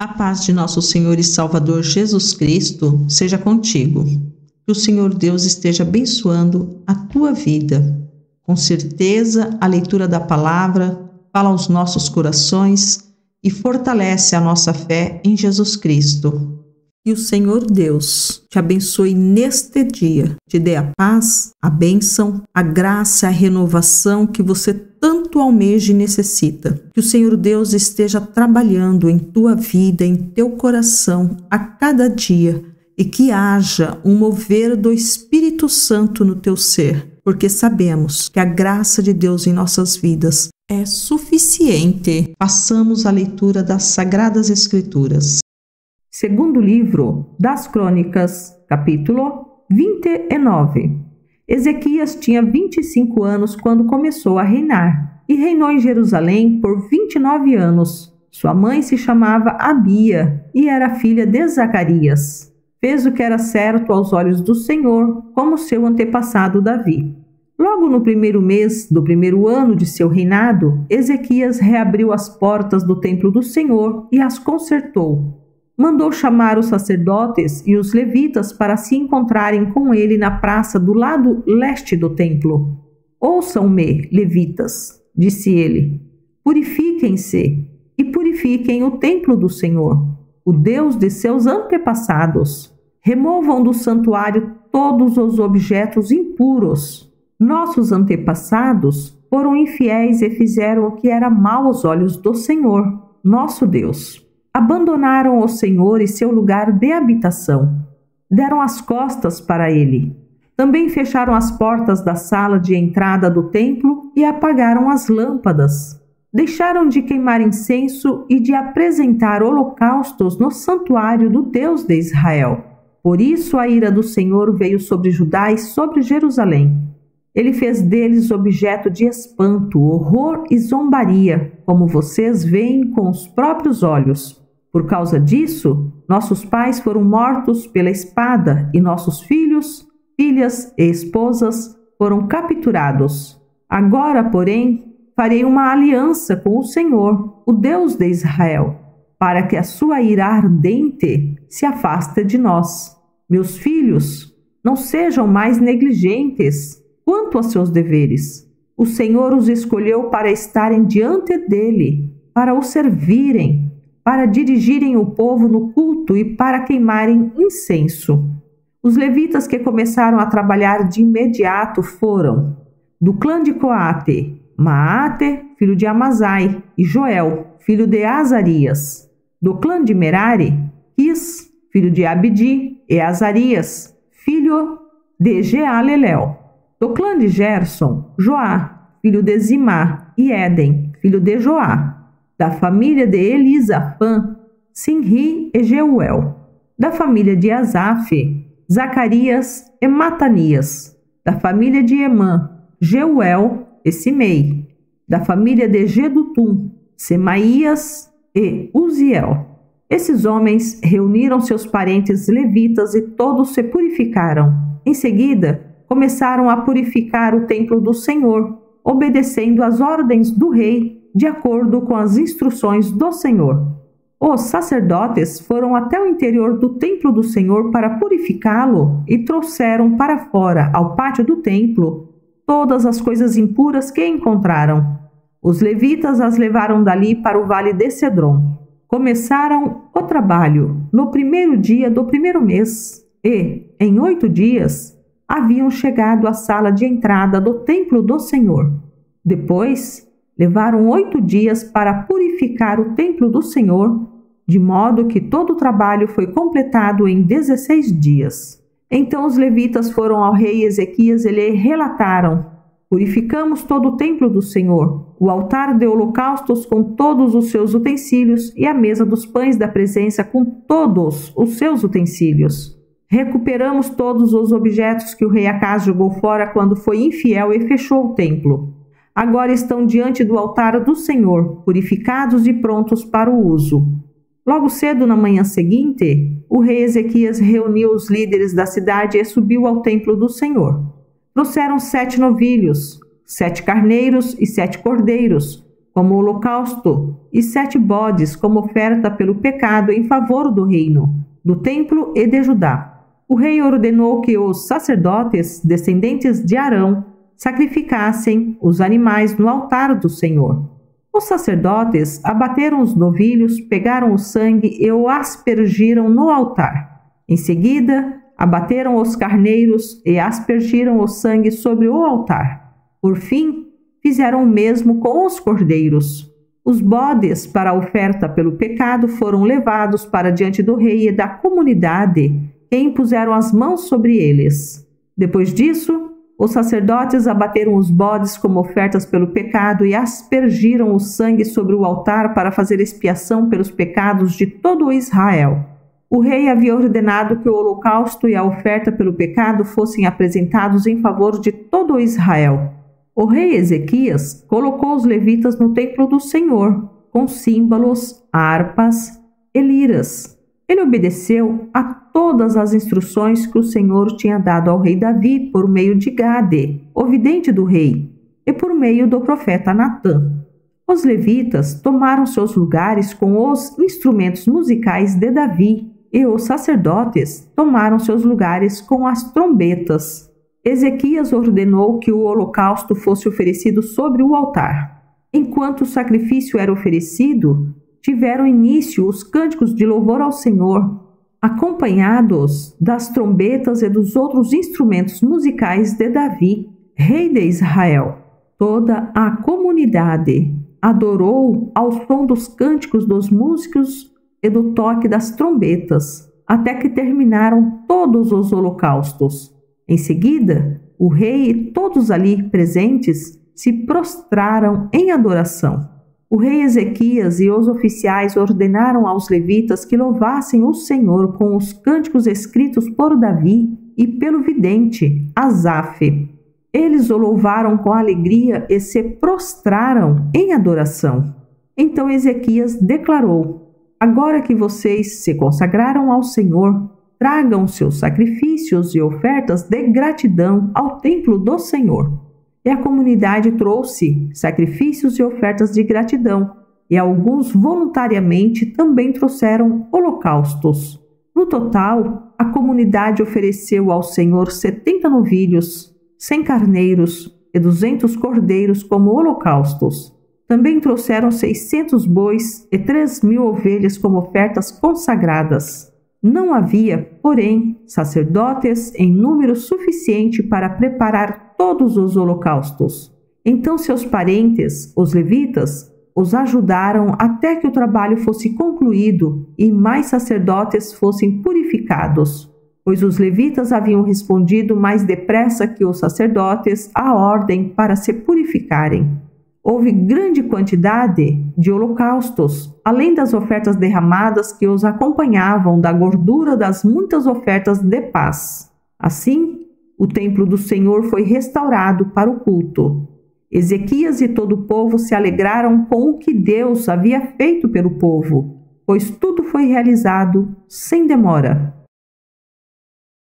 A paz de nosso Senhor e Salvador Jesus Cristo seja contigo. Que o Senhor Deus esteja abençoando a tua vida. Com certeza, a leitura da palavra fala aos nossos corações e fortalece a nossa fé em Jesus Cristo. Que o Senhor Deus te abençoe neste dia, te dê a paz, a bênção, a graça, a renovação que você tanto almeja e necessita. Que o Senhor Deus esteja trabalhando em tua vida, em teu coração, a cada dia, e que haja um mover do Espírito Santo no teu ser, porque sabemos que a graça de Deus em nossas vidas é suficiente. Passamos à leitura das Sagradas Escrituras. Segundo livro das Crônicas, capítulo 29. Ezequias tinha 25 anos quando começou a reinar, e reinou em Jerusalém por 29 anos. Sua mãe se chamava Abia e era filha de Zacarias. Fez o que era certo aos olhos do Senhor, como seu antepassado Davi. Logo no primeiro mês do primeiro ano de seu reinado, Ezequias reabriu as portas do templo do Senhor e as consertou. Mandou chamar os sacerdotes e os levitas para se encontrarem com ele na praça do lado leste do templo. Ouçam-me, levitas, disse ele, purifiquem-se e purifiquem o templo do Senhor, o Deus de seus antepassados. Removam do santuário todos os objetos impuros. Nossos antepassados foram infiéis e fizeram o que era mal aos olhos do Senhor, nosso Deus. Abandonaram o Senhor e seu lugar de habitação. Deram as costas para ele. Também fecharam as portas da sala de entrada do templo e apagaram as lâmpadas. Deixaram de queimar incenso e de apresentar holocaustos no santuário do Deus de Israel. Por isso a ira do Senhor veio sobre Judá e sobre Jerusalém. Ele fez deles objeto de espanto, horror e zombaria, como vocês veem com os próprios olhos. Por causa disso, nossos pais foram mortos pela espada e nossos filhos, filhas e esposas foram capturados. Agora, porém, farei uma aliança com o Senhor, o Deus de Israel, para que a sua ira ardente se afaste de nós. Meus filhos, não sejam mais negligentes quanto a seus deveres. O Senhor os escolheu para estarem diante dele, para o servirem, para dirigirem o povo no culto e para queimarem incenso. Os levitas que começaram a trabalhar de imediato foram, do clã de Coate, Maate, filho de Amazai, e Joel, filho de Azarias. Do clã de Merari, Quis, filho de Abdi, e Azarias, filho de Jealeléu. Do clã de Gerson, Joá, filho de Zimá, e Éden, filho de Joá. Da família de Elisafã, Sinri e Jeuel. Da família de Asaf, Zacarias e Matanias. Da família de Emã, Jeuel e Simei. Da família de Gedutum, Semaías e Uziel. Esses homens reuniram seus parentes levitas e todos se purificaram. Em seguida, começaram a purificar o templo do Senhor, obedecendo às ordens do rei, de acordo com as instruções do Senhor. Os sacerdotes foram até o interior do templo do Senhor para purificá-lo e trouxeram para fora, ao pátio do templo, todas as coisas impuras que encontraram. Os levitas as levaram dali para o vale de Cedron. Começaram o trabalho no primeiro dia do primeiro mês e, em 8 dias, haviam chegado à sala de entrada do templo do Senhor. Depois, levaram 8 dias para purificar o templo do Senhor, de modo que todo o trabalho foi completado em 16 dias. Então os levitas foram ao rei Ezequias e lhe relataram: purificamos todo o templo do Senhor, o altar de holocaustos com todos os seus utensílios e a mesa dos pães da presença com todos os seus utensílios. Recuperamos todos os objetos que o rei Acaz jogou fora quando foi infiel e fechou o templo. Agora estão diante do altar do Senhor, purificados e prontos para o uso. Logo cedo na manhã seguinte, o rei Ezequias reuniu os líderes da cidade e subiu ao templo do Senhor. Trouxeram 7 novilhos, 7 carneiros e 7 cordeiros, como holocausto, e 7 bodes como oferta pelo pecado em favor do reino, do templo e de Judá. O rei ordenou que os sacerdotes, descendentes de Arão, sacrificassem os animais no altar do Senhor. Os sacerdotes abateram os novilhos, pegaram o sangue e o aspergiram no altar. Em seguida, abateram os carneiros e aspergiram o sangue sobre o altar. Por fim, fizeram o mesmo com os cordeiros. Os bodes para a oferta pelo pecado foram levados para diante do rei e da comunidade, que impuseram as mãos sobre eles. Depois disso, os sacerdotes abateram os bodes como ofertas pelo pecado e aspergiram o sangue sobre o altar para fazer expiação pelos pecados de todo Israel. O rei havia ordenado que o holocausto e a oferta pelo pecado fossem apresentados em favor de todo Israel. O rei Ezequias colocou os levitas no templo do Senhor, com símbolos, harpas e liras. Ele obedeceu a todas as instruções que o Senhor tinha dado ao rei Davi por meio de Gade, o vidente do rei, e por meio do profeta Natã. Os levitas tomaram seus lugares com os instrumentos musicais de Davi, e os sacerdotes tomaram seus lugares com as trombetas. Ezequias ordenou que o holocausto fosse oferecido sobre o altar. Enquanto o sacrifício era oferecido, tiveram início os cânticos de louvor ao Senhor, acompanhados das trombetas e dos outros instrumentos musicais de Davi, rei de Israel. Toda a comunidade adorou ao som dos cânticos dos músicos e do toque das trombetas, até que terminaram todos os holocaustos. Em seguida, o rei e todos ali presentes se prostraram em adoração. O rei Ezequias e os oficiais ordenaram aos levitas que louvassem o Senhor com os cânticos escritos por Davi e pelo vidente Asaf. Eles o louvaram com alegria e se prostraram em adoração. Então Ezequias declarou: agora que vocês se consagraram ao Senhor, tragam seus sacrifícios e ofertas de gratidão ao templo do Senhor. E a comunidade trouxe sacrifícios e ofertas de gratidão, e alguns voluntariamente também trouxeram holocaustos. No total, a comunidade ofereceu ao Senhor 70 novilhos, 100 carneiros e 200 cordeiros como holocaustos. Também trouxeram 600 bois e 3.000 ovelhas como ofertas consagradas. Não havia, porém, sacerdotes em número suficiente para preparar todos os holocaustos. Então seus parentes, os levitas, os ajudaram até que o trabalho fosse concluído e mais sacerdotes fossem purificados, pois os levitas haviam respondido mais depressa que os sacerdotes à ordem para se purificarem. Houve grande quantidade de holocaustos, além das ofertas derramadas que os acompanhavam da gordura das muitas ofertas de paz. Assim, o templo do Senhor foi restaurado para o culto. Ezequias e todo o povo se alegraram com o que Deus havia feito pelo povo, pois tudo foi realizado sem demora.